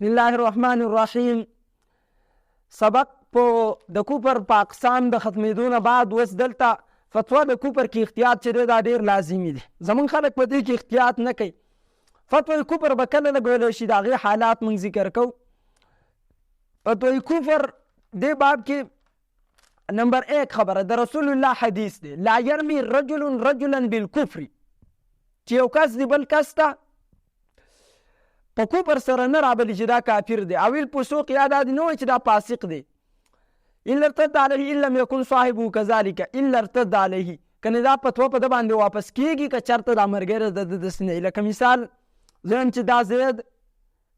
بسم الله الرحمن الرحیم. سبق په د کوپر په اقسام د ختمېدو نه بعد اوس دلته فتوا د کوپر کې احتیاط چې دی دا ډېر لازمي دی. زمونږ خلک په دې کې احتیاط نه کوي. فتوی کوپر به کله لګولی شي د هغې حالات موږ ذکر کوو. فتوی کوفر دې باب کې نمبر 1 خبره د رسول الله حدیث دی، لا یرمی رجل رجلا بالکفر، چې یو کس دی بل کس ته په کوپر سره نه رابلي چې دا کافر دی، او الفسوق یا دا دی نه وایي چې دا فاسق دی. الا ارتد علیه ان لم یکن صاحبه کذلک، الا ارتد علیه، کنه دا فتوا په ده باندې واپس کیږي که چېرته دا ملګری د ده داسې نه وي. لکه مثال زه چې دا زید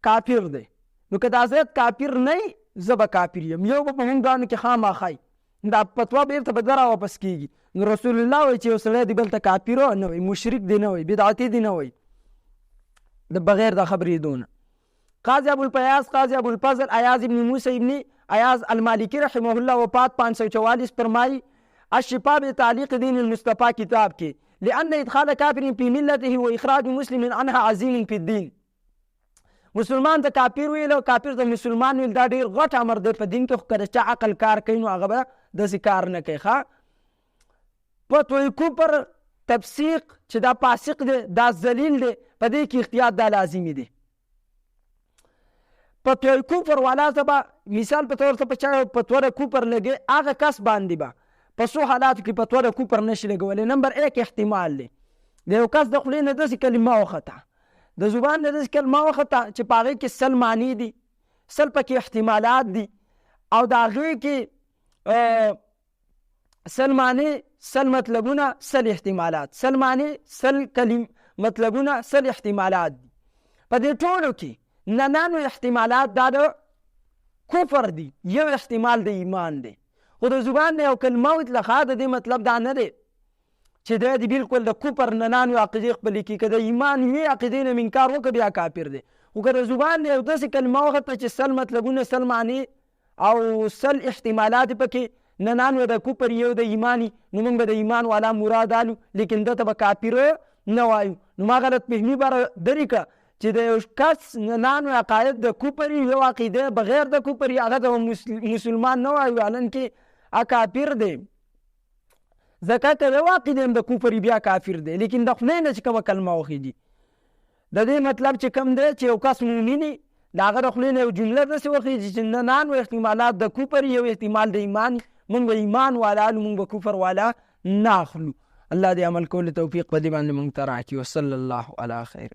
کافر دی، نو که دا زید کافر نه وي زه به کافر یم، یو به په موږ دواړو کې خامخا دا فتوا بیرته به ده را واپس کیږي. نو رسول الله وایي چې یو سړی دی بل ته کافر نه وایي، مشرک دی نه وایي، بدعتي دی نه وایي، د بغیر د خبرېدو نه. قاضي ابوالفیاض قاضي ابوالفضل ایاز ابن موسی ابن ایاز المالکی رحمه الله وفات 544 فرمائی الشفاء بتعلیق دین المصطفیٰ کتاب کے لأن ادخال کافر فی ملته و اخراج مسلم عنها عظیم فی الدین. مسلمان ته کافر ویل او کافر ته مسلمان ویل دا ډېر غټ امر دی په دین کې، خو که چا عقل کار کوي نو هغه به داسې کار نه کوي. فتوی کوپر تفسیق چې دا فاسق دی دا ذلیل دی، په دې کې احتیاط دا لازمي دی. فتوی کوپر والا ته به مثال په طور ته په چا فتوا د کوپر لګي هغه کس باندې به په څو حالاتو کې فتوا د کوپر نشي لګولی. نمبر 1 احتمال دی، د یو کس د خولې نه داسې کلمه وخته، د زبان نه داسې کلمه وخته چې په هغې کې 100 معنی دي، 100 پکې احتمالات دي، او د هغې کې 100 معنی 100 مطلبونه 100 احتمالات، 100 معنی 100 مطلبونه 100 احتمالات دي. په دې ټولو کې 99 احتمالات دا د کفر دي، یو احتمال د ایمان دی. خو د زبان نه یو کلمه وتلخه د دې مطلب دا نه دی چې دی د بالکل د کفر 99 عقیدې خپلې کړي، که د ایمان یوې عقیدې نه انکار وکړه بیا کافر دی. خو که د زبان نه یو داسې کلمه وخته چې 100 مطلبونه 100 معنی او 100 احتمالات پکې 99 د کفر یو د ایمانی، نو موږ به د ایمان والا مراد آلو، لیکن ده ته به کافر نه وایو. نو ما غلط فهمي باره درې که چې د یو کس 99 عقاید د کفر یو عقیده بغیر د کفر هغه ته مسلمان نه وایو، حالان کې کافر دی. ځکه که یو عقیده هم د کفر بیا کافر دی، لیکن د خولې نه چې کومه کلمه وخېږي د دې مطلب چې کوم دی چې یو کس مؤمن وي د هغه د خولې نه یو جمله داسې وخېږي چې 99 احتمالات د کفر یو احتمال د ایمان، موږ به ایمان والا الو، موږ به کفر والا نه اخلو. الله دې عمل کولو توفیق په دې باندې موږ ته راکړي. وصلی الله علی خیر.